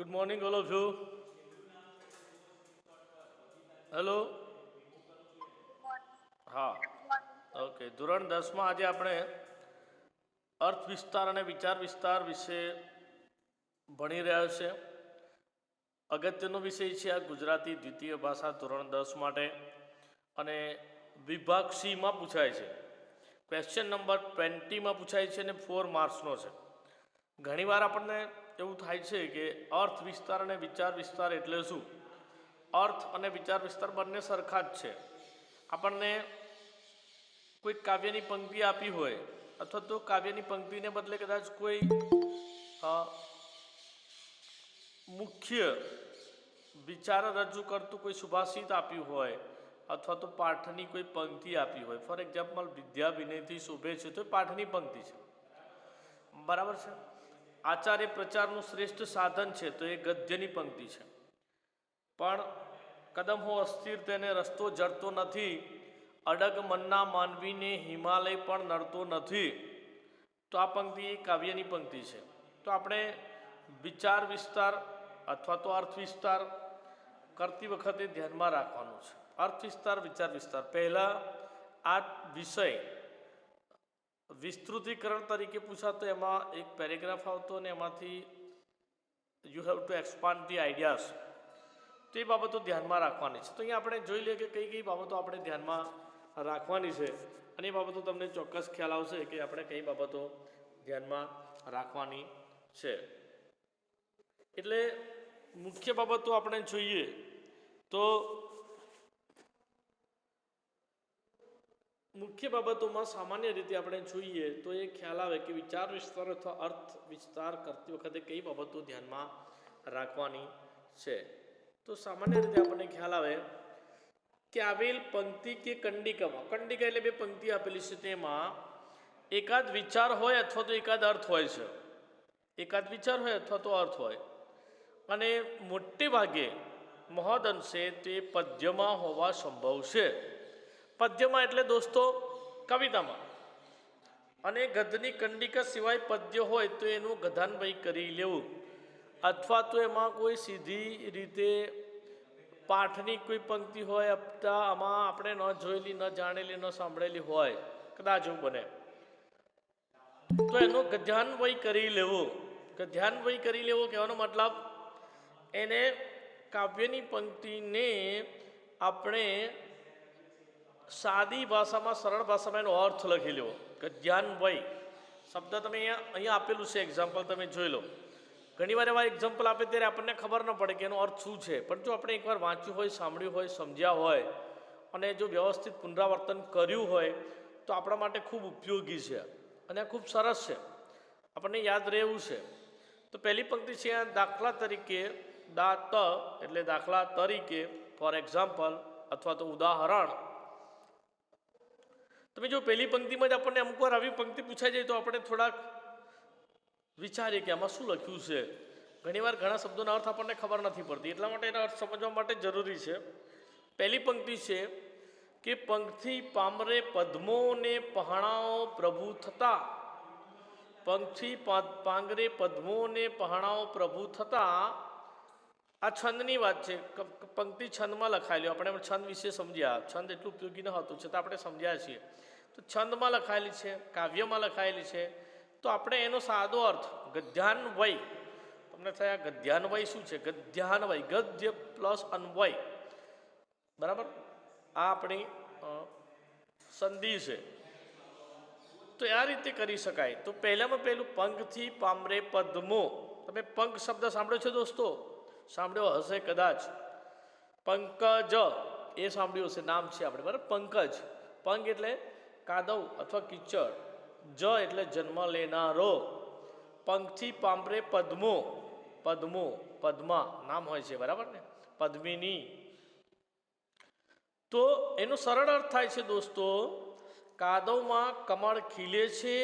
Good morning, all of you. Hello. હા, okay. ધોરણ 10માં આજે આપણે અર્થ વિસ્તાર અને વિચાર વિસ્તાર વિશે ભણી રહ્યા છે. અગત્યનો વિષય છે આ ગુજરાતી દ્વિતીય ભાષા ધોરણ 10 માટે અને વિભાગ સીમાં પૂછાય છે. ક્વેશ્ચન નંબર 20માં પૂછાય છે અને 4 માર્ક્સનો છે. ઘણીવાર આપણને એવું થાય છે કે અર્થ વિસ્તાર અને વિચાર વિસ્તાર એટલે શું? અર્થ અને વિચાર વિસ્તાર બંને સરખા જ છે. આપણને કોઈ કાવ્યની પંક્તિ આપી હોય અથવા તો કાવ્યની પંક્તિને બદલે કદાચ કોઈ મુખ્ય વિચાર રજૂ કરતું કોઈ સુભાષિત આપ્યું હોય અથવા તો પાઠની કોઈ પંક્તિ આપી હોય. ફોર એક્ઝામ્પલ, વિદ્યા વિનયથી શોભે છે તો એ પાઠની પંક્તિ છે, બરાબર છે. આચાર્ય પ્રચારનું શ્રેષ્ઠ સાધન છે તો એ ગદ્યની પંક્તિ છે. પણ કદમ હો અસ્થિર તેને રસ્તો જડતો નથી, અડગ મનના માનવીને હિમાલય પણ નડતો નથી, તો આ પંક્તિ એ કાવ્યની પંક્તિ છે. તો આપણે વિચાર વિસ્તાર અથવા તો અર્થ વિસ્તાર કરતી વખતે ધ્યાનમાં રાખવાનું છે. અર્થ વિસ્તાર, વિચાર વિસ્તાર. પહેલાં આ વિષય વિસ્તૃતિકરણ તરીકે પૂછાતો, એમાં એક પેરેગ્રાફ આવતો અને એમાંથી you have to expand the ideas. તો એ બાબતો ધ્યાનમાં રાખવાની છે. તો અહીંયા આપણે જોઈ લઈએ કે કઈ કઈ બાબતો આપણે ધ્યાનમાં રાખવાની છે અને એ બાબતો તમને ચોક્કસ ખ્યાલ આવશે કે આપણે કઈ બાબતો ધ્યાનમાં રાખવાની છે. એટલે મુખ્ય બાબતો આપણે જોઈએ તો મુખ્ય બાબતોમાં સામાન્ય રીતે આપણે જોઈએ તો એ ખ્યાલ આવે કે વિચાર વિસ્તાર અથવા અર્થ વિસ્તાર કરતી વખતે કઈ બાબતો ધ્યાનમાં રાખવાની છે. તો સામાન્ય રીતે આપણને ખ્યાલ આવે કે આવેલ પંક્તિ કે કંડિકામાં, કંડિકા એટલે બે પંક્તિ આપેલી છે, તેમાં એકાદ વિચાર હોય અથવા તો એકાદ અર્થ હોય છે. એકાદ વિચાર હોય અથવા તો અર્થ હોય અને મોટે ભાગે મહદ અંશે તે પદ્યમાં હોવા સંભવ છે. પદ્યમાં એટલે દોસ્તો કવિતામાં. અને ગદ્યની કંડિકા સિવાય પદ્ય હોય તો એનું ગધાન્વય કરી લેવું અથવા તો એમાં કોઈ સીધી રીતે પાઠની કોઈ પંક્તિ હોય આમાં આપણે ન જોયેલી, ન જાણેલી, ન સાંભળેલી હોય, કદાચ એવું બને, તો એનો ગદ્યાન્વય કરી લેવો. ગદ્યાન્વય કરી લેવો કહેવાનો મતલબ એને કાવ્યની પંક્તિને આપણે સાદી ભાષામાં, સરળ ભાષામાં એનો અર્થ લખી લેવો. ગદ્યાન્વય શબ્દ તમે અહીંયા આપેલું છે, એક્ઝામ્પલ તમે જોઈ લો. ઘણીવાર એવા એક્ઝામ્પલ આપે ત્યારે આપણને ખબર ન પડે કે એનો અર્થ શું છે, પણ જો આપણે એકવાર વાંચ્યું હોય, સાંભળ્યું હોય, સમજ્યા હોય અને જો વ્યવસ્થિત પુનરાવર્તન કર્યું હોય તો આપણા માટે ખૂબ ઉપયોગી છે અને ખૂબ સરસ છે, આપણને યાદ રહેવું છે. તો પહેલી પંક્તિ છે દાખલા તરીકે, દાત એટલે દાખલા તરીકે, ફોર એક્ઝામ્પલ અથવા તો ઉદાહરણ. તમે જો પહેલી પંક્તિમાં જ આપણને અમુક વાર આવી પંક્તિ પૂછાઈ જાય તો આપણે થોડાક વિચારીએ કે આમાં શું લખ્યું છે. ઘણીવાર ઘણા શબ્દોના અર્થ આપણને ખબર નથી પડતી, એટલા માટે એના અર્થ સમજવા માટે જરૂરી છે. પહેલી પંક્તિ છે કે પંખથી પામરે પદ્મોને પહાણાઓ પ્રભુ થતા. પંખથી પાંગરે પદ્મોને પહાણાઓ પ્રભુ થતા. આ છંદની વાત છે. પંક્તિ છંદમાં લખાયેલી, આપણે છંદ વિશે સમજ્યા. છંદ એટલું ઉપયોગી ન હતું છતાં આપણે સમજ્યા છીએ. તો છંદમાં લખાયેલી છે, કાવ્યમાં લખાયેલી છે, તો આપણે એનો સાદો અર્થ ગદ્યાન્વય. તમને થયા ગદ્યાન્વય શું છે? ગદ્યાન્વય, ગદ્ય પ્લસ અન્વય, બરાબર. આ આપણી સંધિ છે. તો આ રીતે કરી શકાય. તો પહેલામાં પહેલું પંખથી પામરે પદ્મો. તમે પંખ શબ્દ સાંભળ્યો છે દોસ્તો? સાંભળ્યો હશે કદાચ. પંકજ એ સાંભળ્યું હશે, નામ છે આપણે, બરાબર. પંકજ, પંખ એટલે કાદવ અથવા કીચડ, જ એટલે જન્મ લેનારો. પંખથી પામરે પદ્મો, પદ્મો, પદ્મા નામ હોય છે, બરાબર ને, પદ્મિની. તો એનો સરળ અર્થ થાય છે દોસ્તો, કાદવમાં કમળ ખીલે છે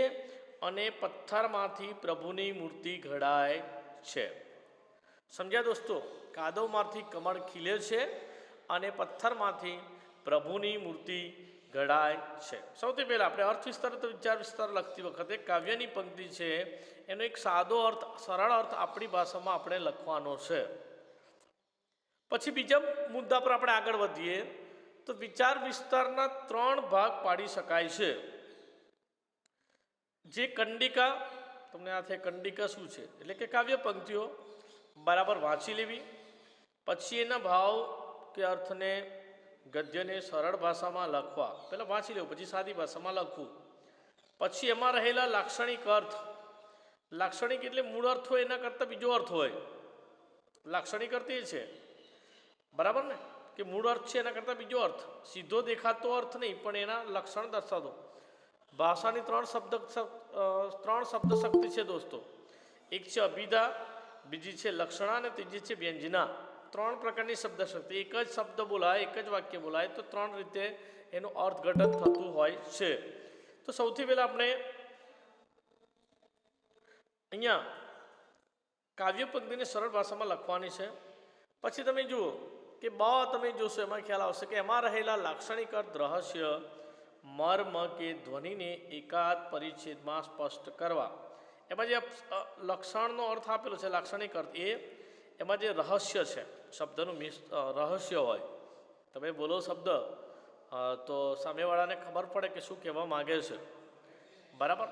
અને પથ્થરમાંથી પ્રભુની મૂર્તિ ઘડાય છે. સમજ્યા દોસ્તો? કાદવમાંથી કમળ ખીલે છે અને પથ્થરમાંથી પ્રભુની મૂર્તિ ઘડાય છે. સૌથી પહેલાં આપણે અર્થ વિસ્તાર તો વિચાર વિસ્તાર લખતી વખતે કાવ્યની પંક્તિ છે એનો એક સાદો અર્થ, સરળ અર્થ આપણી ભાષામાં આપણે લખવાનો છે. પછી બીજા મુદ્દા પર આપણે આગળ વધીએ તો વિચાર વિસ્તારના 3 ભાગ પાડી શકાય છે. જે કંડિકા, તમને આ થાય કંડિકા શું છે એટલે કે કાવ્ય પંક્તિઓ બરાબર વાંચી લેવી, પછી એના ભાવ કે અર્થને ગદ્યને સરળ ભાષામાં લખવા, પહેલાં વાંચી લેવું પછી સાદી ભાષામાં લખવું, પછી એમાં રહેલા લાક્ષણિક અર્થ, લાક્ષણિક એટલે મૂળ અર્થ હોય એના કરતાં બીજો અર્થ હોય, લાક્ષણિક અર્થ એ છે બરાબર ને કે મૂળ અર્થ છે એના કરતાં બીજો અર્થ, સીધો દેખાતો અર્થ નહીં પણ એના લક્ષણ દર્શાવતો. ભાષાની 3 શબ્દ શક્તિ છે દોસ્તો. એક છે અભિધા, બીજી છે લક્ષણા અને ત્રીજી છે વ્યંજના. 3 પ્રકારની શબ્દ શક્તિ. એક જ શબ્દ બોલાય, એક જ વાક્ય બોલાય તો 3 રીતે એનું અર્થઘટન થતું હોય છે. તો સૌથી પહેલાં આપણે અહીંયા કાવ્ય પંક્તિને સરળ ભાષામાં લખવાની છે. પછી તમે જુઓ કે તમે જોશો એમાં ખ્યાલ આવશે કે એમાં રહેલા લાક્ષણિક અર્થ, રહસ્ય, મર્મ કે ધ્વનિને એકાદ પરિચ્છેદમાં સ્પષ્ટ કરવા. એમાં જે લક્ષણનો અર્થ આપેલો છે લાક્ષણિક અર્થ, એમાં જે રહસ્ય છે શબ્દનું રહસ્ય હોય, તમે બોલો શબ્દ તો સામેવાળાને ખબર પડે કે શું કહેવા માગે છે બરાબર.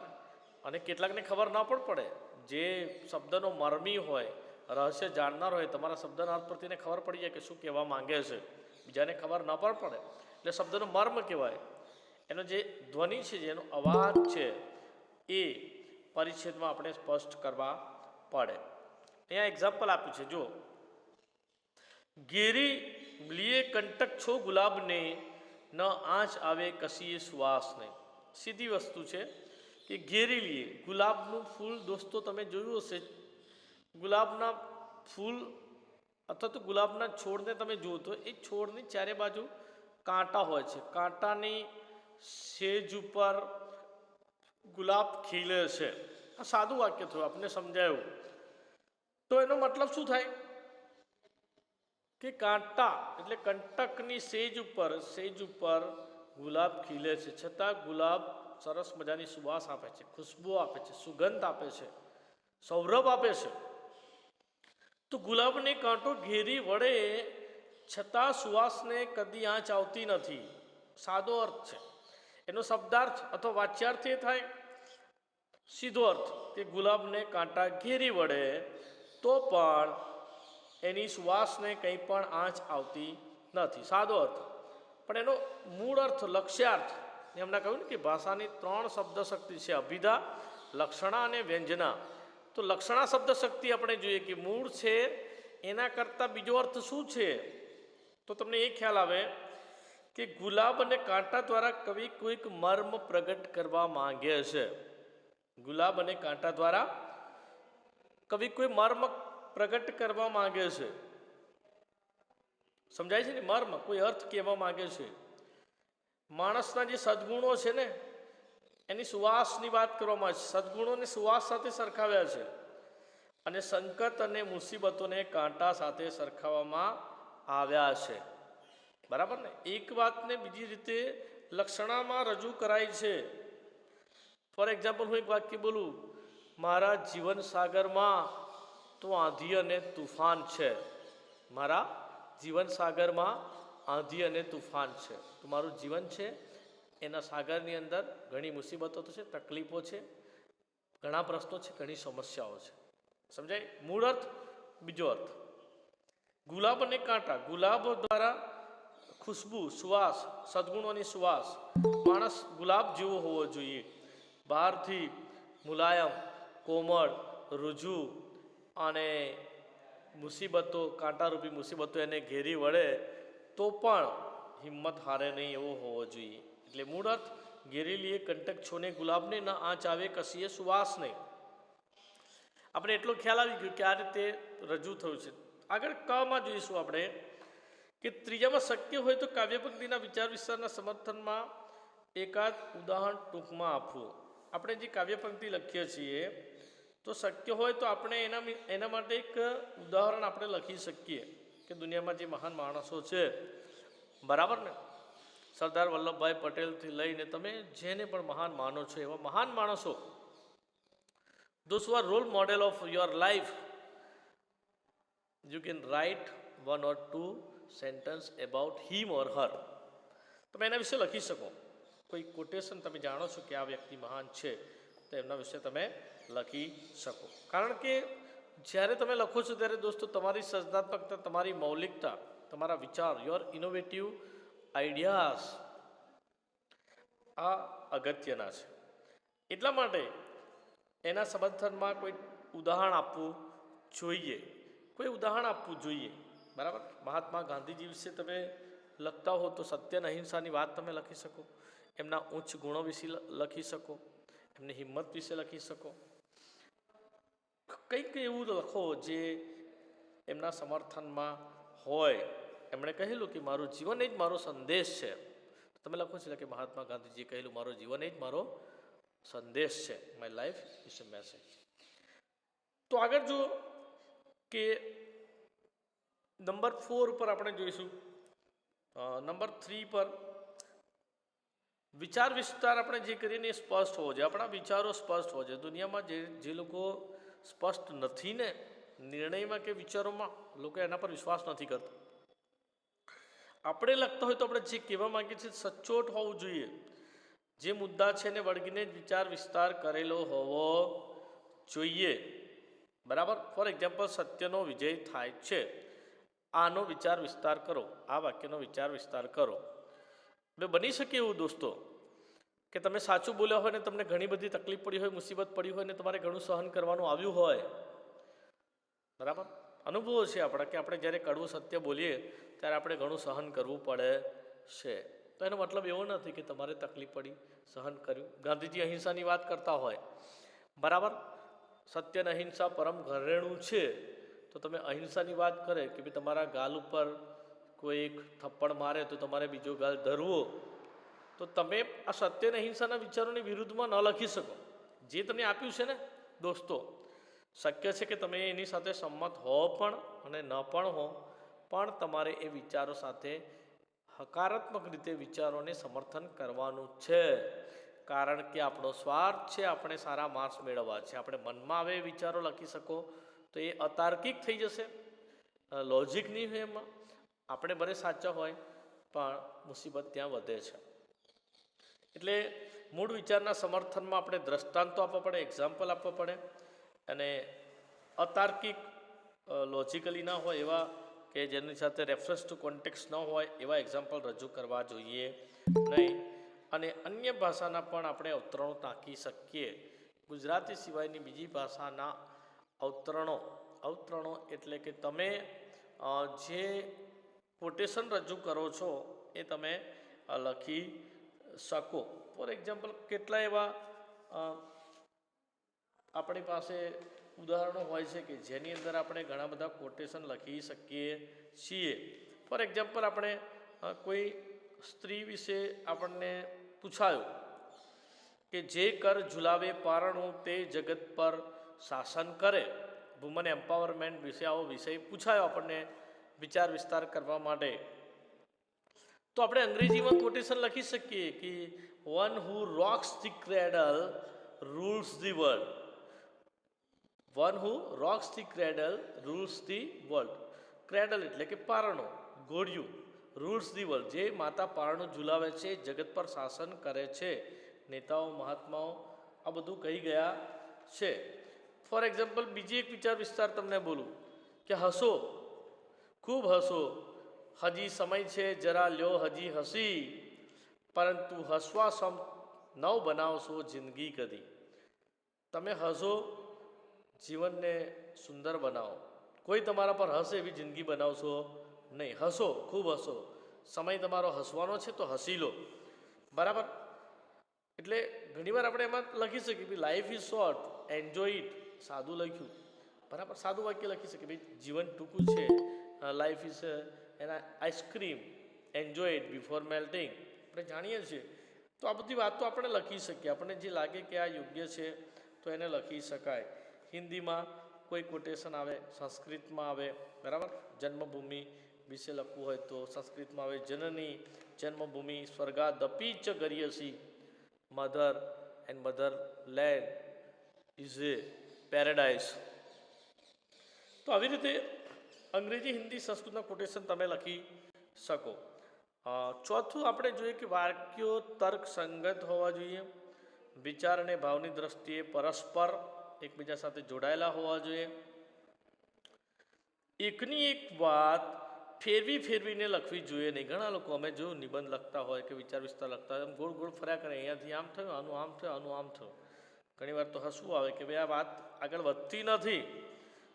અને કેટલાકને ખબર ન પણ પડે, જે શબ્દનો મર્મી હોય, રહસ્ય જાણનાર હોય, તમારા શબ્દના અર્થ પરથી ખબર પડી જાય કે શું કહેવા માંગે છે, બીજાને ખબર ન પણ પડે એટલે શબ્દનો મર્મ કહેવાય. એનો જે ધ્વનિ છે, જેનો અવાજ છે એ પરિચ્છેદમાં આપણે સ્પષ્ટ કરવા પડે. અહીંયા એક્ઝામ્પલ આપ્યું છે, જુઓ. ઘેરી લીએ કંટક છો ગુલાબને, ન આંચ આવે કસીએ સુવાસ નહીં. સીધી વસ્તુ છે કે ઘેરી લીએ, ગુલાબનું ફૂલ દોસ્તો તમે જોયું હશે, ગુલાબના ફૂલ અથવા તો ગુલાબના છોડને તમે જુઓ તો એ છોડની ચારે બાજુ કાંટા હોય છે, કાંટાની સેજ ઉપર ગુલાબ ખીલે છે. આ સાદું વાક્ય થયું, આપને સમજાયું. તો એનો મતલબ શું થાય કે કાંટા એટલે કંટકની સેજ ઉપર ગુલાબ ખીલે છે, છતાં ગુલાબ સરસ મજાની સુવાસ આપે છે, ખુશ્બુ આપે છે, સુગંધ આપે છે, સૌરભ આપે છે. તો ગુલાબને કાંટો ઘેરી વળે છતાં સુવાસને કદી આંચ આવતી નથી. સાદો અર્થ છે. એનો શબ્દાર્થ અથવા વાચ્યાર્થ એ થાય, સીધો અર્થ કે ગુલાબને કાંટા ઘેરી વળે તો પણ એની સુવાસને કંઈ પણ આંચ આવતી નથી. સાદો અર્થ. પણ એનો મૂળ અર્થ, લક્ષ્યાર્થ, એમણે કહ્યું ને કે ભાષાની 3 શબ્દ શક્તિ છે, અભિધા, લક્ષણા અને વ્યંજના. તો લક્ષણા શબ્દ શક્તિ આપણે જોઈએ કે મૂળ છે એના કરતાં બીજો અર્થ શું છે, તો તમને એ ખ્યાલ આવે કે ગુલાબ અને કાંટા દ્વારા કવિ કોઈક મર્મ પ્રગટ કરવા માંગે છે. ગુલાબ અને કાંટા દ્વારા કવિ કોઈ મર્મ પ્રગટ કરવા માંગે છે. સમજાય છે ને? મર્મ, કોઈ અર્થ કહેવા માંગે છે. માણસના જે સદગુણો છે ને એની સુવાસની વાત કરવામાં આવે છે. સદગુણોને સુવાસ સાથે સરખાવ્યા છે અને સંકટ અને મુસીબતોને કાંટા સાથે સરખાવવામાં આવ્યા છે. બરાબર ને? એક વાતને બીજી રીતે લક્ષણામાં રજૂ કરાય છે. ફોર એક્ઝામ્પલ, હું એક વાક્ય બોલું, મારા જીવન સાગરમાં તો આંધી અને તુફાન છે. મારા જીવન સાગરમાં આંધી અને તુફાન છે. તો મારું જીવન છે એના સાગરની અંદર ઘણી મુસીબતો છે, તકલીફો છે, ઘણા પ્રશ્નો છે, ઘણી સમસ્યાઓ છે. સમજાય? મૂળ અર્થ, બીજો અર્થ. ગુલાબ અને કાંટા, ગુલાબ દ્વારા ખુશ્બુ, સુવાસ, સદગુણોની સુવાસ. માણસ ગુલાબ જેવો હોવો જોઈએ, બહારથી મુલાયમ, કોમળ, રુજુ, અને મુસીબતો, કાંટારૂપી મુસીબતો એને ઘેરી વળે તો પણ હિંમત હારે નહીં એવો હોવો જોઈએ. એટલે મૂળ અર્થ, ઘેરી લીએ કંટક છોને ગુલાબને, ન આંચ આવે કસીએ સુવાસ નહીં. આપણે એટલો ખ્યાલ આવી ગયો કે આ રીતે રજૂ થયું છે. આગળ કમાં જોઈશું આપણે કે ત્રીજામાં શક્ય હોય તો કાવ્યપંક્તિના વિચાર વિસ્તારના સમર્થનમાં એકાદ ઉદાહરણ ટૂંકમાં આપવું. આપણે જે કાવ્યપંક્તિ લખીએ છીએ તો શક્ય હોય તો આપણે એના માટે એક ઉદાહરણ આપણે લખી શકીએ કે દુનિયામાં જે મહાન માણસો છે, બરાબર ને, સરદાર વલ્લભભાઈ પટેલથી લઈને તમે જેને પણ મહાન માનો છો એવા મહાન માણસો, those who are role model of your life, you can write one or two sentence about him or her. તમે એના વિશે લખી શકો. કોઈ કોટેશન તમે જાણો છો કે આ વ્યક્તિ મહાન છે તો એમના વિશે તમે લખી શકો. કારણ કે જ્યારે તમે લખો છો ત્યારે દોસ્તો તમારી સર્જનાત્મકતા, તમારી મૌલિકતા, તમારા વિચાર, યોર ઇનોવેટિવ આઈડિયાઝ આ અગત્યના છે. એટલા માટે એના સમર્થનમાં કોઈ ઉદાહરણ આપવું જોઈએ, કોઈ ઉદાહરણ આપવું જોઈએ. બરાબર. મહાત્મા ગાંધીજી વિશે તમે લખતા હો તો સત્ય અને અહિંસાની વાત તમે લખી શકો, એમના ઉચ્ચ ગુણો વિશે લખી શકો, એમની હિંમત વિશે લખી શકો. કંઈક એવું લખો જે એમના સમર્થનમાં હોય. એમણે કહેલું કે મારું જીવન એ જ મારો સંદેશ છે, તો તમે લખો છો કે મહાત્મા ગાંધીજીએ કહેલું મારું જીવન એ જ મારો સંદેશ છે, my life is a message. તો આગળ જો કે નંબર 4 પર આપણે જોઈશું. નંબર 3 પર વિચાર વિસ્તાર આપણે જે કરીએ ને એ સ્પષ્ટ હોવો જોઈએ. આપણા વિચારો સ્પષ્ટ હોવો જોઈએ. દુનિયામાં જે લોકો સ્પષ્ટ નથી ને નિર્ણયમાં કે વિચારોમાં, લોકો એના પર વિશ્વાસ નથી કરતા. આપણે લખતા હોય તો આપણે જે કહેવા માંગીએ છીએ સચોટ હોવું જોઈએ. જે મુદ્દા છે એને વળગીને જ વિચાર વિસ્તાર કરેલો હોવો જોઈએ. બરાબર. ફોર એક્ઝામ્પલ, સત્યનો વિજય થાય છે, આનો વિચાર વિસ્તાર કરો, આ વાક્યનો વિચાર વિસ્તાર કરો. હવે બની શકે એવું દોસ્તો કે તમે સાચું બોલ્યા હોય ને તમને ઘણી બધી તકલીફ પડી હોય, મુસીબત પડી હોય ને તમારે ઘણું સહન કરવાનું આવ્યું હોય. બરાબર. અનુભવો છે આપણા કે આપણે જ્યારે કડવું સત્ય બોલીએ ત્યારે આપણે ઘણું સહન કરવું પડે છે. તો એનો મતલબ એવો નથી કે તમારે તકલીફ પડી, સહન કર્યું. ગાંધીજી અહિંસાની વાત કરતા હોય, બરાબર, સત્ય અને અહિંસા પરમ ઘરેણું છે, તો તમે અહિંસાની વાત કરે કે ભાઈ તમારા ગાલ ઉપર કોઈ એક થપ્પડ મારે તો તમારે બીજો ગાલ ધરવો, તો તમે આ સત્ય અને અહિંસાના વિચારોની વિરુદ્ધમાં ન લખી શકો. જે તમને આપ્યું છે ને દોસ્તો, શક્ય છે કે તમે એની સાથે સંમત હો પણ અને ન પણ હો, પણ તમારે એ વિચારો સાથે હકારાત્મક રીતે વિચારોને સમર્થન કરવાનું છે. કારણ કે આપણો સ્વાર્થ છે આપણે સારા માર્ક્સ મેળવવા છે. આપણે મનમાં આવે એ વિચારો લખી શકો તો એ અતાર્કિક થઈ જશે, લોજિક નહીં હોય એમાં. આપણે ભલે સાચા હોય પણ મુસીબત ત્યાં વધે છે. એટલે મૂળ વિચારના સમર્થનમાં આપણે દ્રષ્ટાંતો આપવા પડે, એક્ઝામ્પલ આપવા પડે, અને અતાર્કિક લોજિકલી ના હોય એવા કે જેની સાથે રેફરન્સ ટુ કોન્ટેક્સ ન હોય એવા એક્ઝામ્પલ રજૂ કરવા જોઈએ નહીં. અને અન્ય ભાષાના પણ આપણે અવતરણો ટાંકી શકીએ. ગુજરાતી સિવાયની બીજી ભાષાના અવતરણો એટલે કે તમે જે કોટેશન રજૂ કરો છો એ તમે લખી શકો. ફોર એક્ઝામ્પલ, કેટલા એવા આપણી પાસે ઉદાહરણો હોય છે કે જેની અંદર આપણે ઘણા બધા કોટેશન લખી શકીએ છીએ. ફોર એક્ઝામ્પલ, આપણે કોઈ સ્ત્રી વિશે આપણને પૂછાયું કે જે કર ઝુલાવે પારણું તે જગત પર શાસન કરે. વુમન એમ્પાવરમેન્ટ વિશે આવો વિષય પૂછાયો આપણને વિચાર વિસ્તાર કરવા માટે. તો આપણે અંગ્રેજીમાં કોટેશન લખી શકીએ કે one who rocks the cradle rules the world. One who rocks the cradle rules the world. Cradle એટલે કે પારણો, ઘોડિયું. રૂલ્સ ધી વર્લ્ડ, જે માતા પારણું ઝુલાવે છે, જગત પર શાસન કરે છે. નેતાઓ, મહાત્માઓ આ બધું કહી ગયા છે. ફોર એક્ઝામ્પલ, બીજી એક વિચાર વિસ્તાર તમને બોલું કે હસો, ખૂબ હસો, હજી સમય છે જરા લ્યો હજી હસી, પરંતુ હસવા સમ નવ બનાવશો જિંદગી કદી. તમે હસો, જીવનને સુંદર બનાવો, કોઈ તમારા પર હસે એવી જિંદગી બનાવશો નહીં. હસો, ખૂબ હસો, સમય તમારો હસવાનો છે તો હસી લો. બરાબર. એટલે ઘણીવાર આપણે એમાં લખી શકીએ કે life is short, enjoy it. સાદું લખ્યું, બરાબર, સાદું વાક્ય લખી શકીએ ભાઈ જીવન ટૂંકું છે, લાઈફ ઇઝ એના ice cream, enjoy it before melting. આપણે જાણીએ છીએ. તો આ બધી વાતો આપણે લખી શકીએ. આપણને જે લાગે કે આ યોગ્ય છે તો એને લખી શકાય. હિન્દીમાં કોઈ કોટેશન આવે, સંસ્કૃતમાં આવે, બરાબર. જન્મભૂમિ વિશે લખવું હોય તો સંસ્કૃતમાં આવે જનની જન્મભૂમિ સ્વર્ગાદપી ચ ગરીયસી, mother and mother land is a paradise. તો આવી રીતે અંગ્રેજી, હિન્દી, સંસ્કૃતના કોટેશન તમે લખી શકો. ચોથું આપણે જોઈએ કે વાક્યો તર્ક સંગત હોવા જોઈએ, વિચાર અને ભાવની દ્રષ્ટિએ પરસ્પર એકબીજા સાથે જોડાયેલા હોવા જોઈએ, એકની એક વાત ફેરવીને લખવી જોઈએ નહીં. ઘણા લોકો અમે જોયું નિબંધ લખતા હોય કે વિચાર વિસ્તાર લખતા હોય, એમ ગોળ ગોળ ફર્યા કરે, અહીંયાથી આમ થયું, આનું આમ થયું, આનું આમ થયું. ઘણી વાર તો હસવું આવે કે ભાઈ આ વાત આગળ વધતી નથી.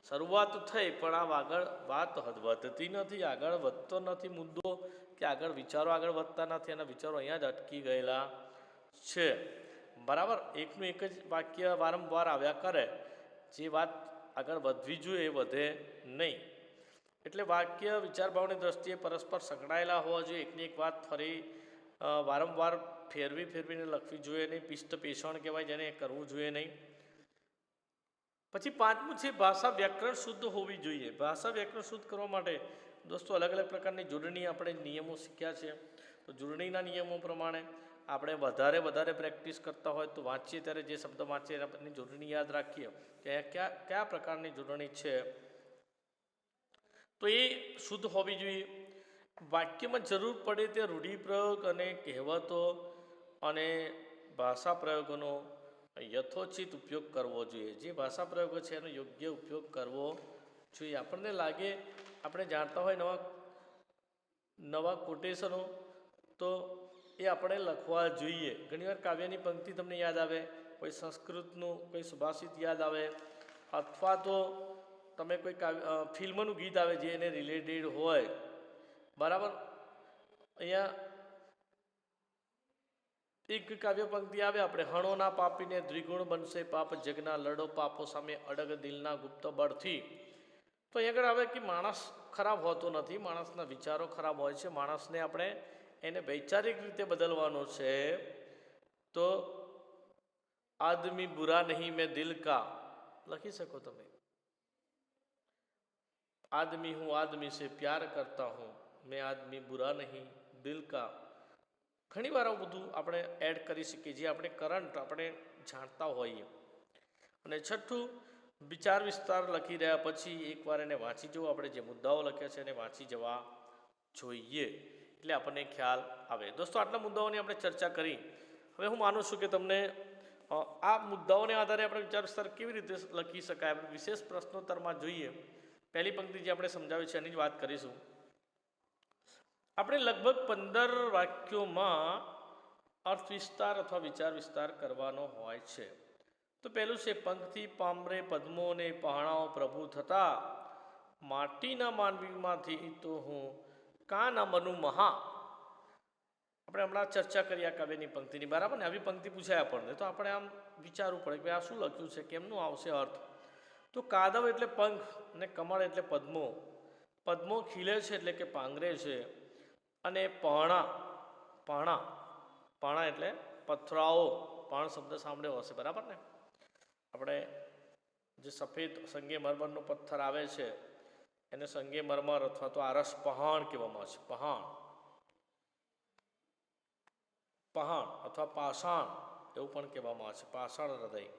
શરૂઆત થઈ પણ આ વાત વધતી નથી, આગળ વધતો નથી મુદ્દો, કે આગળ વિચારો આગળ વધતા નથી, અને વિચારો અહીંયા જ અટકી ગયેલા છે. બરાબર, એકનું એક જ વાક્ય વારંવાર આવ્યા કરે, જે વાત આગળ વધવી જોઈએ એ વધે નહીં. એટલે વાક્ય વિચાર ભાવની દ્રષ્ટિએ પરસ્પર સંકળાયેલા હોવા જોઈએ. એકની એક વાત ફરી વારંવાર ફેરવીને લખવી જોઈએ નહીં. પિષ્ટ પેષણ કહેવાય, જેને કરવું જોઈએ નહીં. પછી પાંચમું છે ભાષા વ્યાકરણ શુદ્ધ હોવી જોઈએ. ભાષા વ્યાકરણ શુદ્ધ કરવા માટે દોસ્તો અલગ અલગ પ્રકારની જોડણી આપણે નિયમો શીખ્યા છે. તો જોડણીના નિયમો પ્રમાણે આપણે વધારે પ્રેક્ટિસ કરતા હોય તો વાંચીએ ત્યારે જે શબ્દ વાંચીએ એની જોડણી યાદ રાખીએ કે કયા પ્રકારની જોડણી છે, તો એ શુદ્ધ હોવી જોઈએ. વાક્યમાં જરૂર પડે તે રૂઢિપ્રયોગ અને કહેવતો અને ભાષા પ્રયોગોનો યથોચિત ઉપયોગ કરવો જોઈએ. જે ભાષા પ્રયોગો છે એનો યોગ્ય ઉપયોગ કરવો જોઈએ. આપણને લાગે આપણે જાણતા હોય નવા કોટેશનો, તો એ આપણે લખવા જોઈએ. ઘણીવાર કાવ્યની પંક્તિ તમને યાદ આવે, કોઈ સંસ્કૃતનું કોઈ સુભાષિત યાદ આવે, અથવા તો તમે કોઈ ફિલ્મનું ગીત આવે જે એને રિલેટેડ હોય. બરાબર, અહીંયા એક કાવ્ય પંક્તિ આવે આપણે, હણો ના પાપીને દ્વિગુણ બનશે પાપ, જગના લડો પાપો સામે અડગ દિલના ગુપ્ત બળથી. તો અહીં આગળ આવે કે માણસ ખરાબ હોતો નથી, માણસના વિચારો ખરાબ હોય છે. માણસને આપણે એને વૈચારિક રીતે બદલવાનો છે. તો આદમી બુરા નહીં મેં દિલ કા લખી શકો તમે. आदमी हूँ आदमी से प्यार करता हूँ, मैं आदमी बुरा नहीं दिल का. ઘણી વાર આવું બધું આપણે એડ કરી શકીએ, જે આપણે કરંટ આપણે જાણતા હોઈએ. અને છઠ્ઠું, વિચાર વિસ્તાર લખી રહ્યા પછી એકવાર એને વાંચી જવું. આપણે જે મુદ્દાઓ લખ્યા છે એને વાંચી જવા જોઈએ, એટલે આપણને ખ્યાલ આવે. દોસ્તો, આટલા મુદ્દાઓની આપણે ચર્ચા કરી. હવે હું માનું છું કે તમને આ મુદ્દાઓને આધારે આપણે વિચાર વિસ્તાર કેવી રીતે લખી શકાય, આપણે વિશેષ પ્રશ્નોત્તરમાં જોઈએ. પહેલી પંક્તિ જે આપણે સમજાવી છે એની જ વાત કરીશું. આપણે લગભગ 15 વાક્યોમાં અર્થ વિસ્તાર અથવા વિચાર વિસ્તાર કરવાનો હોય છે. તો પહેલું છે, પંક્તિ પામરે પદ્મોને પહાણાઓ પ્રભુ થતા, માટીના માનવીમાંથી તો હું કાં ન બનું મહા. આપણે હમણાં ચર્ચા કરી આ કાવ્યની પંક્તિની, બરાબર ને? આવી પંક્તિ પૂછાય આપણને તો આપણે આમ વિચારવું પડે કે આ શું લખ્યું છે, કેમનું આવશે અર્થ. તો કાદવ એટલે પંખ અને કમળ એટલે પદ્મો. પદ્મો ખીલે છે એટલે કે પાંગરે છે. અને પાણા એટલે પથરાઓ. પાણ શબ્દ સાંભળ્યો હશે, બરાબર ને? આપણે જે સફેદ સંગે મરમરનો પથ્થર આવે છે એને સંગે મરમર અથવા તો આરસ પહાણ કહેવામાં આવે છે. પહાણ અથવા પાષાણ એવું પણ કહેવામાં આવે છે. પાષાણ હૃદય.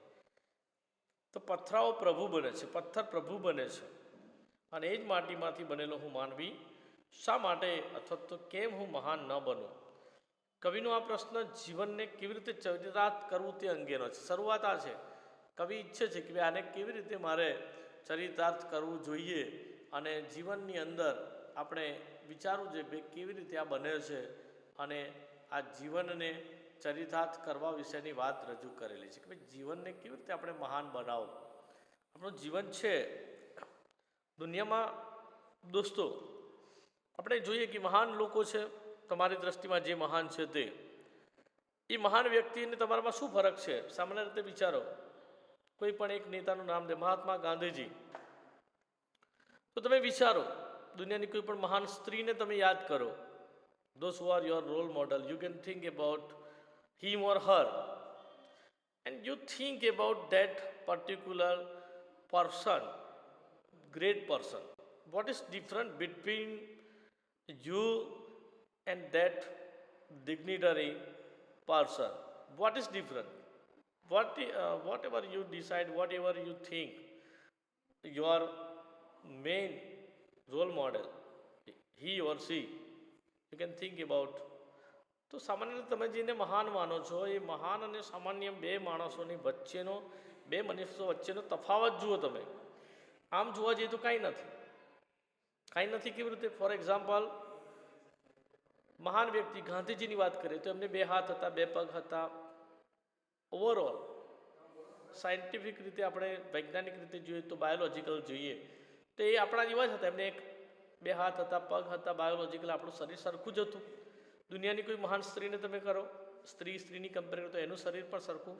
તો પથરાઓ પ્રભુ બને છે, પથ્થર પ્રભુ બને છે. અને એ જ માટીમાંથી બનેલો હું માનવી શા માટે અથવા તો કેમ હું મહાન ન બનું? કવિનો આ પ્રશ્ન જીવનને કેવી રીતે ચરિતાર્થ કરવું તે અંગેનો છે. શરૂઆત આ છે, કવિ ઈચ્છે છે કે આને કેવી રીતે મારે ચરિતાર્થ કરવું જોઈએ, અને જીવનની અંદર આપણે વિચારવું જોઈએ કે કેવી રીતે આ બને છે, અને આ જીવનને ચરિતાર્થ કરવા વિશેની વાત રજૂ કરેલી છે કે ભાઈ જીવનને કેવી રીતે આપણે મહાન બનાવો. આપણું જીવન છે દુનિયામાં. દોસ્તો, આપણે જોઈએ કે મહાન લોકો છે. તમારી દ્રષ્ટિમાં જે મહાન છે તે એ મહાન વ્યક્તિ અને તમારામાં શું ફરક છે? સામાન્ય રીતે વિચારો. કોઈ પણ એક નેતાનું નામ દે, મહાત્મા ગાંધીજી. તો તમે વિચારો, દુનિયાની કોઈ પણ મહાન સ્ત્રીને તમે યાદ કરો. Those who are your role model, you can think about him or her, and you think about that particular person, great person. What is different between you and that dignitary person. What is different? Whatever you decide, whatever you think, your main role model, he or she, you can think about. તો સામાન્ય રીતે તમે જેને મહાન માનો છો એ મહાન અને સામાન્ય બે માણસોની વચ્ચેનો બે મનુષ્યો વચ્ચેનો તફાવત જુઓ તમે. આમ જોવા જઈએ તો કાંઈ નથી કેવી રીતે? ફોર એક્ઝામ્પલ, મહાન વ્યક્તિ ગાંધીજીની વાત કરીએ તો એમને બે હાથ હતા, બે પગ હતા. ઓવરઓલ સાયન્ટિફિક રીતે આપણે વૈજ્ઞાનિક રીતે જોઈએ તો બાયોલોજીકલ જોઈએ તો એ આપણા જેવા જ હતા. એમને બે હાથ હતા, પગ હતા, બાયોલોજીકલ આપણું શરીર સરખું જ હતું. દુનિયાની કોઈ મહાન સ્ત્રીને તમે કરો, સ્ત્રીની કમ્પેર કરો તો એનું શરીર પણ સરખું.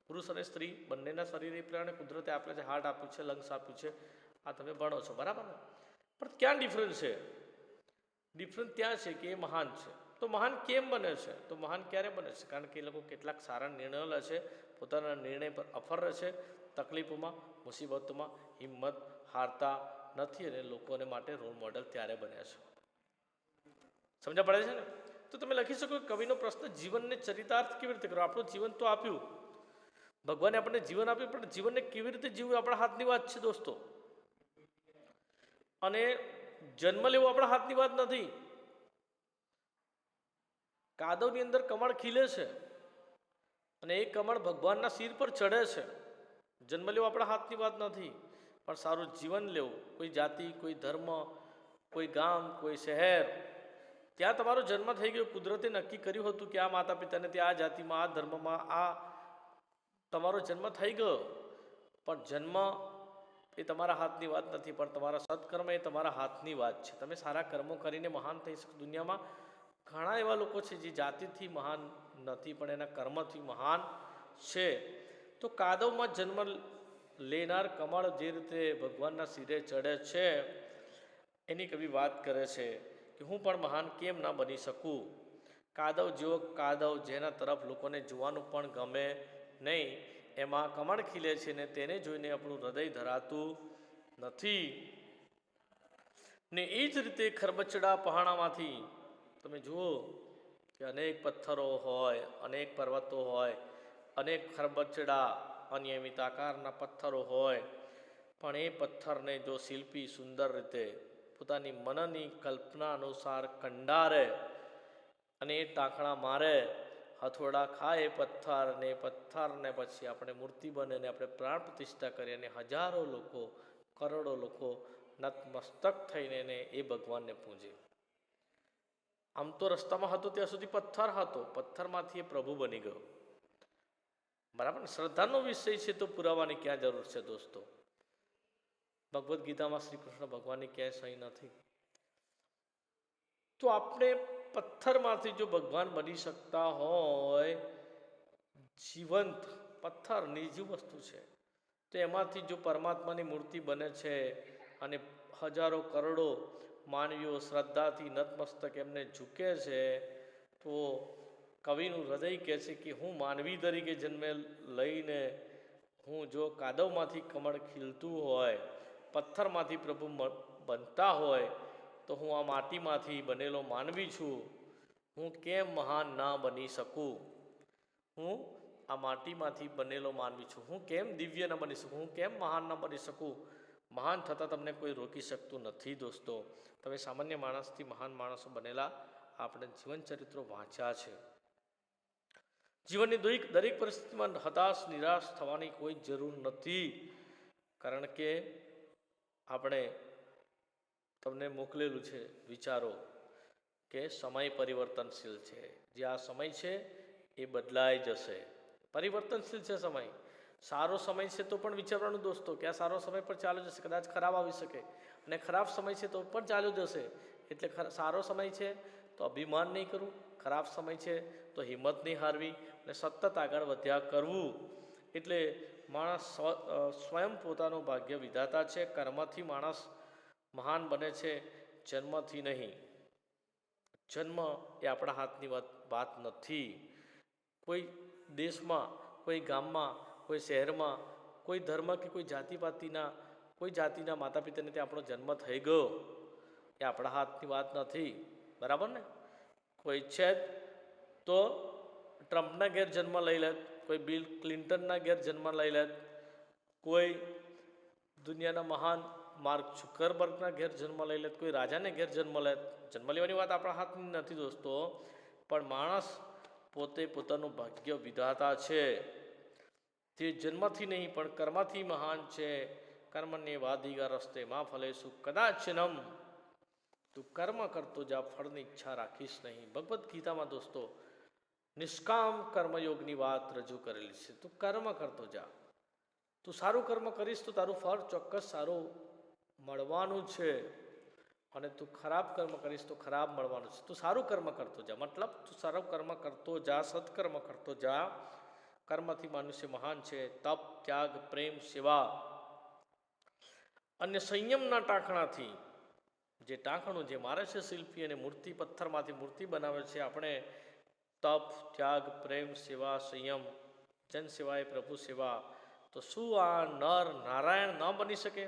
પુરુષ અને સ્ત્રી બંનેના શરીર એ પ્રમાણે કુદરતે આપે છે, હાર્ટ આપ્યું છે, લંગ્સ આપ્યું છે. આ તમે ભણો છો, બરાબર ને? પણ ક્યાં ડિફરન્સ છે? ડિફરન્સ ત્યાં છે કે એ મહાન છે. તો મહાન કેમ બને છે? તો મહાન ક્યારે બને છે? કારણ કે એ લોકો કેટલાક સારા નિર્ણયો લે છે, પોતાના નિર્ણય પર અફર રહે છે, તકલીફોમાં, મુસીબતોમાં હિંમત હારતા નથી અને લોકોને માટે રોલ મોડેલ ત્યારે બન્યા છે. સમજ પડે છે ને? તો તમે લખી શકો કવિનો પ્રશ્ન, જીવનને ચરિતાર્થ કેવી રીતે કરો? આપણું જીવન તો આપ્યું, ભગવાને આપણને જીવન આપ્યું, પણ જીવનને કેવી રીતે જીવવું આપણા હાથની વાત છે દોસ્તો. અને જન્મ લેવો આપણા હાથની વાત નથી. કાદવની અંદર કમળ ખીલે છે અને એ કમળ ભગવાનના શિર પર ચડે છે. જન્મ લેવો આપણા હાથની વાત નથી, પણ સારું જીવન લેવું. કોઈ જાતિ, કોઈ ધર્મ, કોઈ ગામ, કોઈ શહેર, ત્યાં તમારો જન્મ થઈ ગયો. કુદરતે નક્કી કર્યું હતું કે આ માતા પિતાને ત્યાં આ જાતિમાં, આ ધર્મમાં આ તમારો જન્મ થઈ ગયો. પણ જન્મ એ તમારા હાથની વાત નથી, પણ તમારા સત્કર્મ એ તમારા હાથની વાત છે. તમે સારા કર્મો કરીને મહાન થઈ શકો. દુનિયામાં ઘણા એવા લોકો છે જે જાતિથી મહાન નથી પણ એના કર્મથી મહાન છે. તો કાદવમાં જન્મ લેનાર કમળ જે રીતે ભગવાનના શિરે ચડે છે એની કવિ વાત કરે છે કે હું પણ મહાન કેમ ના બની શકું. કાદવ જેવો કાદવ જેના તરફ લોકોને જોવાનું પણ ગમે નહીં, એમાં કમળ ખીલે છે ને તેને જોઈને આપણું હૃદય ધરાતું નથી. ને એ જ રીતે ખરબચડા પહાણામાંથી તમે જુઓ કે અનેક પથ્થરો હોય, અનેક પર્વતો હોય, અનેક ખરબચડા અનિયમિત આકારના પથ્થરો હોય, પણ એ પથ્થરને જો શિલ્પી સુંદર રીતે પોતાની મનની કલ્પના અનુસાર કંડારે અને એ ટાંકણા મારે, હથોડા ખાય પથ્થરને પછી આપણે મૂર્તિ બને ને આપણે પ્રાણ પ્રતિષ્ઠા કરીએ અને હજારો લોકો, કરોડો લોકો નતમસ્તક થઈને એ ભગવાનને પૂજે. આમ તો રસ્તામાં હતો ત્યાં સુધી પથ્થર હતો, પથ્થરમાંથી એ પ્રભુ બની ગયો. બરાબર. શ્રદ્ધાનો વિષય છે તો પુરાવાની ક્યાં જરૂર છે દોસ્તો? ભગવદ્ ગીતામાં શ્રી કૃષ્ણ ભગવાનની ક્યાંય સહી નથી. તો આપણે પથ્થરમાંથી જો ભગવાન બની શકતા હોય, જીવંત પથ્થર નિર્જીવ વસ્તુ છે, તો એમાંથી જો પરમાત્માની મૂર્તિ બને છે અને હજારો કરોડો માનવીઓ શ્રદ્ધાથી નતમસ્તક એમને ઝૂકે છે, તો કવિનું હૃદય કહે છે કે હું માનવી તરીકે જન્મે લઈને હું જો કાદવમાંથી કમળ ખીલતું હોય, પથ્થરમાંથી પ્રભુ બનતા હોય, તો હું આ માટીમાંથી બનેલો માનવી છું. હું કેમ મહાન ના બની શકું? હું આ માટીમાંથી બનેલો માનવી છું. હું કેમ દિવ્ય ન બની શકું? હું કેમ મહાન ન બની શકું? મહાન થતાં તમને કોઈ રોકી શકતું નથી દોસ્તો. તમે સામાન્ય માણસથી મહાન માણસો બનેલા આપણે જીવન ચરિત્રો વાંચ્યા છે. જીવનની દરેક પરિસ્થિતિમાં હતાશ નિરાશ થવાની કોઈ જરૂર નથી, કારણ કે આપણે તમને મોકલેલું છે વિચારો કે સમય પરિવર્તનશીલ છે. જે આ સમય છે એ બદલાઈ જશે, પરિવર્તનશીલ છે સમય. સારો સમય છે તો પણ વિચારવાનું દોસ્તો કે આ સારો સમય પર ચાલ્યો જશે, કદાચ ખરાબ આવી શકે, અને ખરાબ સમય છે તો પણ ચાલ્યો જશે. એટલે સારો સમય છે તો અભિમાન નહીં કરવું, ખરાબ સમય છે તો હિંમત નહીં હારવી અને સતત આગળ વધ્યા કરવું. એટલે માણસ સ્વયં પોતાનું ભાગ્ય વિધાતા છે. કર્મથી માણસ મહાન બને છે, જન્મથી નહીં. જન્મ એ આપણા હાથની વાત નથી. કોઈ દેશમાં, કોઈ ગામમાં, કોઈ શહેરમાં, કોઈ ધર્મ કે કોઈ જાતિના માતા પિતાને ત્યાં આપણો જન્મ થઈ ગયો, એ આપણા હાથની વાત નથી. બરાબર ને? કોઈ છે તો ટ્રમ્પના ઘેર જન્મ લઈ લેત, કોઈ બિલ ક્લિન્ટનના ઘેર જન્મ લઈ લેત, કોઈ દુનિયાના મહાન માર્ક ઝુકરબર્ગના ઘેર જન્મ લઈ લેત, કોઈ રાજાને ઘેર જન્મ લેત. જન્મ લેવાની વાત આપણા હાથની નથી દોસ્તો, પણ માણસ પોતે પોતાનું ભાગ્ય વિધાતા છે. તે જન્મથી નહીં પણ કર્મથી મહાન છે. કર્મને વાધિકા રસ્તે માં ફલેશુ કદાચનમ. તું કર્મ કરતો જા, ફળની ઈચ્છા રાખીશ નહીં. ભગવદ્ ગીતામાં દોસ્તો નિષ્કામ કર્મયોગની વાત રજૂ કરેલી છે. તું કર્મ કરતો જા. તું સારું કર્મ કરીશ તો તારું ફળ ચોક્કસ સારું મળવાનું છે, અને તું ખરાબ કર્મ કરીશ તો ખરાબ મળવાનું છે. તું સારું કર્મ કરતો જા, મતલબ તું સારું કર્મ કરતો જા, સત્કર્મ કરતો જા. કર્મથી મનુષ્ય મહાન છે. તપ, ત્યાગ, પ્રેમ, સેવા અને સંયમના ટાંકણાથી, જે ટાંકણું જે મારે છે શિલ્પી અને મૂર્તિ પથ્થરમાંથી મૂર્તિ બનાવે છે, આપણે તપ, ત્યાગ, પ્રેમ, સેવા, સંયમ, જન સેવાય પ્રભુ સેવા. તો શું આ નર નારાયણ ન બની શકે?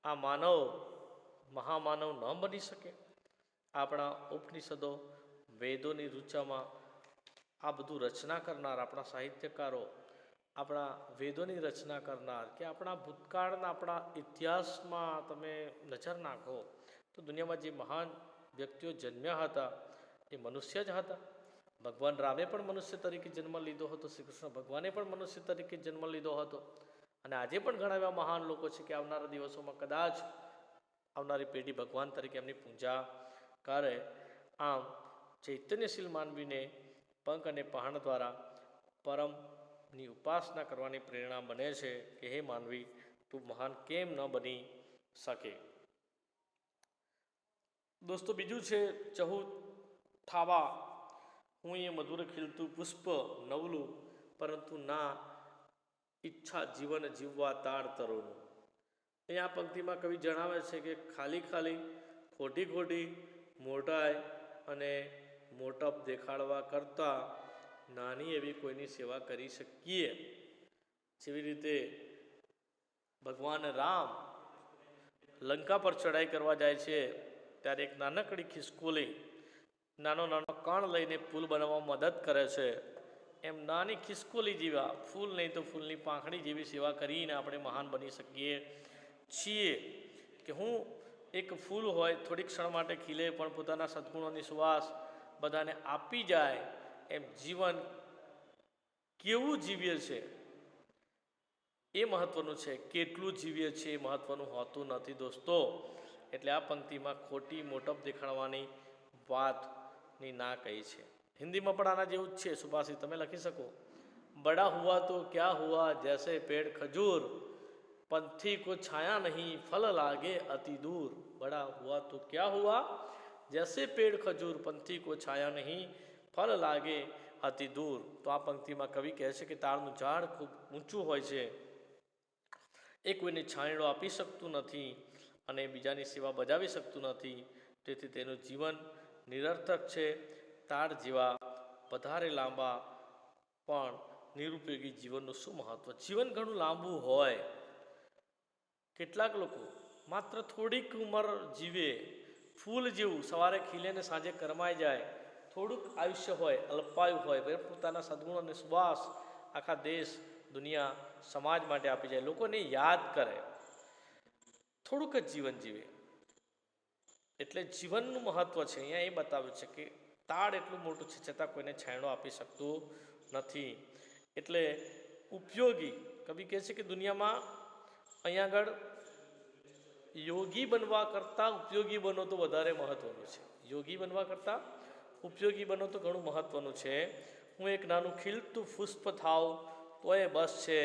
આ માનવ મહામાનવ ન બની શકે? આપણા ઉપનિષદો વેદોની રૂચામાં આ બધું રચના કરનાર આપણા સાહિત્યકારો, આપણા વેદોની રચના કરનાર, કે આપણા ભૂતકાળના આપણા ઇતિહાસમાં તમે નજર નાખો તો દુનિયામાં જે મહાન વ્યક્તિઓ જન્મ્યા હતા એ મનુષ્ય જ હતા. ભગવાન રામે પણ મનુષ્ય તરીકે જન્મ લીધો હતો, શ્રી કૃષ્ણ ભગવાને પણ મનુષ્ય તરીકે જન્મ લીધો હતો. અને આજે પણ ઘણા એવા મહાન લોકો છે કે આવનારા દિવસોમાં કદાચ આવનારી પેઢી ભગવાન તરીકે એમની પૂજા કરે. આમ ચૈતન્યશીલ માનવીને પંખ અને પહાણ દ્વારા પરમની ઉપાસના કરવાની પ્રેરણા બને છે કે હે માનવી, તું મહાન કેમ ન બની શકે? દોસ્તો બીજું છે ચહુ થાવા. હું એ મધુર ખીલતું પુષ્પ નવલું, પરંતુ ના ઈચ્છા જીવન જીવવા તાર તરોનું. અહીંયા પંક્તિમાં કવિ જણાવે છે કે ખાલી ખાલી ખોટી ખોટી મોટાઈ અને મોટપ દેખાડવા કરતાં નાની એવી કોઈની સેવા કરી શકીએ. જેવી રીતે ભગવાન રામ લંકા પર ચડાઈ કરવા જાય છે ત્યારે એક નાનકડી ખિસકોલી નાનો નાનો કણ લઈને પુલ બનાવવામાં મદદ કરે છે. એમ નાની ખિસકોલી જેવા, ફૂલ નહીં તો ફૂલની પાંખડી જેવી સેવા કરીને આપણે મહાન બની શકીએ છીએ. કે હું એક ફૂલ હોય થોડીક ક્ષણ માટે ખીલે પણ પોતાના સદ્ગુણોની સુવાસ બધાને આપી જાય, એમ જીવન કેવું જીવીએ છે એ મહત્ત્વનું છે, કેટલું જીવીએ છીએ એ મહત્ત્વનું હોતું નથી દોસ્તો. એટલે આ પંક્તિમાં ખોટી મોટપ દેખાડવાની વાતની ના કહી છે. હિન્દીમાં પણ આના જેવું જ છે સુભાષિત, તમે લખી શકો. બડા હુઆ તો ક્યા હુઆ જૈસે પેડ ખજૂર, पंथी को छाया नहीं फल लागे अति दूर. बड़ा हुआ तो क्या हुआ जैसे पेड़ खजूर, पंथी को छाया नहीं फल लागे अति दूर. તો આ પંક્તિમાં કવિ કહે છે કે તાળનું ઝાડ ખૂબ ઊંચું હોય છે, એ કોઈને છાંયડો આપી શકતું નથી અને બીજાની સેવા બજાવી શકતું નથી, તેથી તેનું જીવન નિરર્થક છે. તાળ જેવા વધારે લાંબા પણ નિરુપયોગી જીવનનું શું મહત્વ? જીવન ઘણું લાંબુ હોય, કેટલાક લોકો માત્ર થોડીક ઉંમર જીવે, ફૂલ જેવું સવારે ખીલે ને સાંજે કરમાઈ જાય. થોડુંક આયુષ્ય હોય, અલ્પાયુ હોય, પોતાના સદ્ગુણ અને સુવાસ આખા દેશ દુનિયા સમાજ માટે આપી જાય, લોકોને યાદ કરે, થોડુંક જ જીવન જીવે. એટલે જીવનનું મહત્વ છે અહીંયા એ બતાવ્યું છે કે તાળ એટલું મોટું છે છતાં કોઈને છાંયડો આપી શકતું નથી. એટલે ઉપયોગી કવિ કહે છે કે દુનિયામાં અહીંયા આગળ યોગી બનવા કરતાં ઉપયોગી બનો તો વધારે મહત્ત્વનું છે. યોગી બનવા કરતાં ઉપયોગી બનો તો ઘણું મહત્ત્વનું છે. હું એક નાનું ખીલતું પુષ્પ થાવ તો એ બસ છે.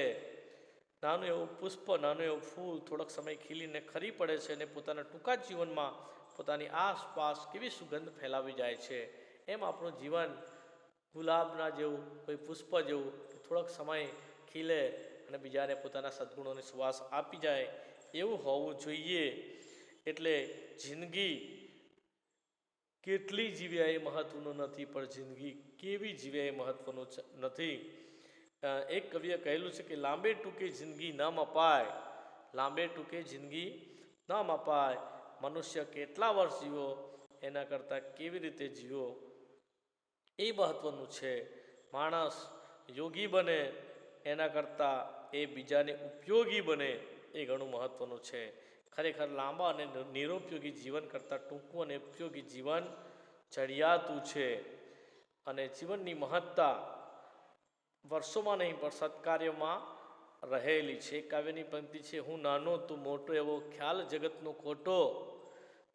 નાનું એવું પુષ્પ, નાનું એવું ફૂલ થોડોક સમય ખીલીને ખરી પડે છે અને પોતાના ટૂંકા જીવનમાં પોતાની આસપાસ કેવી સુગંધ ફેલાવી જાય છે. એમ આપણું જીવન ગુલાબના જેવું, કોઈ પુષ્પ જેવું થોડોક સમય ખીલે અને બીજાને પોતાના સદ્ગુણોની સુવાસ આપી જાય એવું હોવું જોઈએ. એટલે જિંદગી કેટલી જીવ્યા એ મહત્ત્વનું નથી, પણ જિંદગી કેવી જીવ્યા એ મહત્ત્વનું નથી. એક કવિએ કહેલું છે કે લાંબે ટૂંકે જિંદગી ન મપાય, લાંબે ટૂંકે જિંદગી ન મપાય. મનુષ્ય કેટલા વર્ષ જીવો એના કરતાં કેવી રીતે જીવો એ મહત્ત્વનું છે. માણસ યોગી બને એના કરતાં એ બીજાને ઉપયોગી બને એ ઘણું મહત્ત્વનું છે. ખરેખર લાંબા અને નિરુપયોગી જીવન કરતાં ટૂંકું અને ઉપયોગી જીવન ચડિયાતું છે. અને જીવનની મહત્તા વર્ષોમાં નહીં પણ સત્કાર્યમાં રહેલી છે. કાવ્યની પંક્તિ છે, હું નાનો તું મોટો એવો ખ્યાલ જગતનો ખોટો,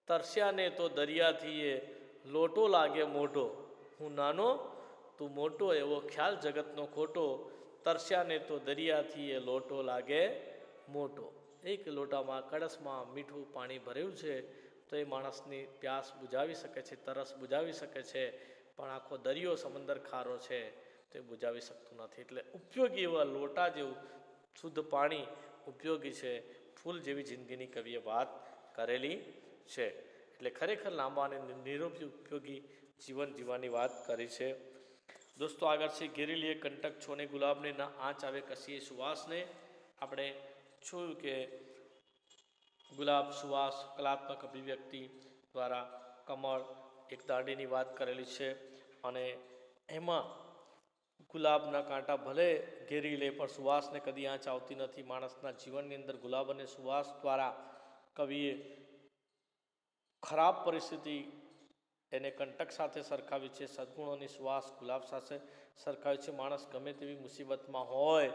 તરસ્યાને તો દરિયાથી એ લોટો લાગે મોટો. હું નાનો તું મોટો એવો ખ્યાલ જગતનો ખોટો, તરસ્યાને તો દરિયાથી એ લોટો લાગે મોટો. એક લોટામાં કળશમાં મીઠું પાણી ભર્યું છે તો એ માણસની પ્યાસ બુઝાવી શકે છે, તરસ બુઝાવી શકે છે, પણ આખો દરિયો સમંદર ખારો છે તો એ બુઝાવી શકતું નથી. એટલે ઉપયોગી એવા લોટા જેવું શુદ્ધ પાણી ઉપયોગી છે. ફૂલ જેવી જિંદગીની કવિએ વાત કરેલી છે. એટલે ખરેખર લાંબા અને નિરુપયોગી જીવન જીવવાની વાત કરી છે. દોસ્તો આગળ છે, ઘેરી લીએ કંટક છોને ગુલાબને ના આંચ આવે કસીએ સુવાસને. આપણે જોયું કે ગુલાબ સુવાસ કલાત્મક અભિવ્યક્તિ દ્વારા કમળ એક દાંડીની વાત કરેલી છે. અને એમાં ગુલાબના કાંટા ભલે ઘેરી લે પણ સુવાસને કદી આંચ આવતી નથી. માણસના જીવનની અંદર ગુલાબ અને સુવાસ દ્વારા કવિએ ખરાબ પરિસ્થિતિ એને કંટક સાથે સરખાવી છે, સદ્ગુણોની સુવાસ ગુલાબ સાથે સરખાવી છે. માણસ ગમે તેવી મુસીબતમાં હોય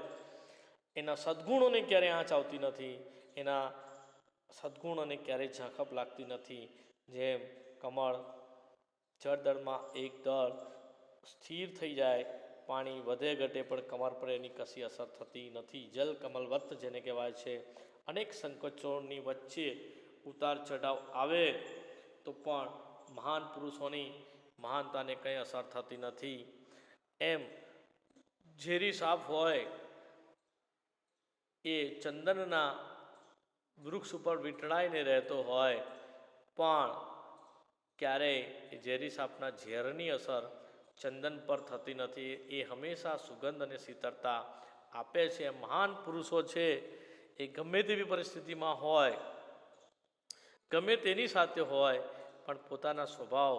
એના સદ્ગુણોને ક્યારેય આંચ આવતી નથી, એના સદ્ગુણોને ક્યારેય ઝાંખપ લાગતી નથી. જેમ કમળ જળદળમાં એક દળ સ્થિર થઈ જાય, પાણી વધે ઘટે પણ કમળ પર એની કશી અસર થતી નથી. જલ કમલવત્ત જેને કહેવાય છે. અનેક સંકોચોની વચ્ચે ઉતાર ચઢાવ આવે તો પણ મહાન પુરુષોની મહાનતાને કંઈ અસર થતી નથી. એમ ઝેરી સાપ હોય એ ચંદનના વૃક્ષ ઉપર વીંટળાઈને રહેતો હોય પણ ક્યારેય ઝેરી સાપના ઝેરની અસર ચંદન પર થતી નથી. એ હંમેશા સુગંધ અને શીતળતા આપે છે. મહાન પુરુષો છે એ ગમે તેવી પરિસ્થિતિમાં હોય, ગમે તેની સાથે હોય પણ પોતાના સ્વભાવ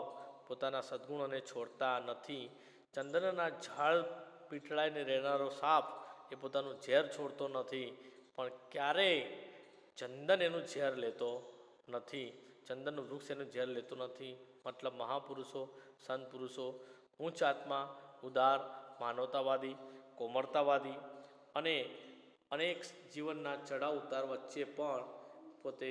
પોતાના સદ્ગુણોને છોડતા નથી. ચંદનના ઝાડ પીટળાઈને રહેનારો સાપ એ પોતાનું ઝેર છોડતો નથી પણ ક્યારેય ચંદન એનું ઝેર લેતો નથી, ચંદનનું વૃક્ષ એનું ઝેર લેતું નથી. મતલબ મહાપુરુષો સંત પુરુષો ઉચ્ચ આત્મા, ઉદાર, માનવતાવાદી, કોમળતાવાદી અને અનેક જીવનના ચડાવ ઉતાર વચ્ચે પણ પોતે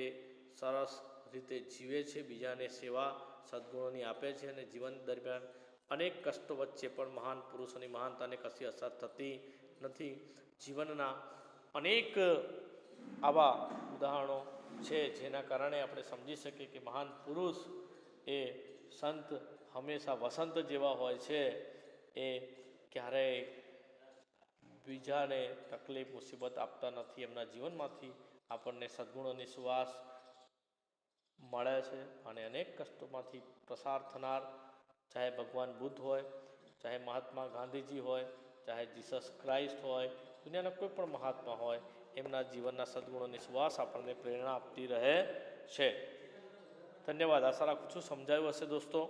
સરસ રીતે જીવે છે, બીજાને સેવા સદ્ગુણોની આપે છે અને જીવન દરમિયાન અનેક કષ્ટો વચ્ચે પણ મહાન પુરુષોની મહાનતાને કશી અસર થતી નથી. જીવનના અનેક આવા ઉદાહરણો છે જેના કારણે આપણે સમજી શકીએ કે મહાન પુરુષ એ સંત હંમેશા વસંત જેવા હોય છે. એ ક્યારેય બીજાને તકલીફ મુસીબત આપતા નથી. એમના જીવનમાંથી આપણને સદ્ગુણોની સુવાસ મળે છે અને અનેક કષ્ટોમાંથી પસાર થનાર, ચાહે ભગવાન બુદ્ધ હોય, ચાહે મહાત્મા ગાંધીજી હોય, ચાહે જીસસ ક્રાઇસ્ટ હોય, દુનિયાના કોઈ પણ મહાત્મા હોય, એમના જીવનના સદ્ગુણોની સુવાસ આપણને પ્રેરણા આપતી રહે છે. ધન્યવાદ. આશા રાખું છું સમજાયું હશે દોસ્તો.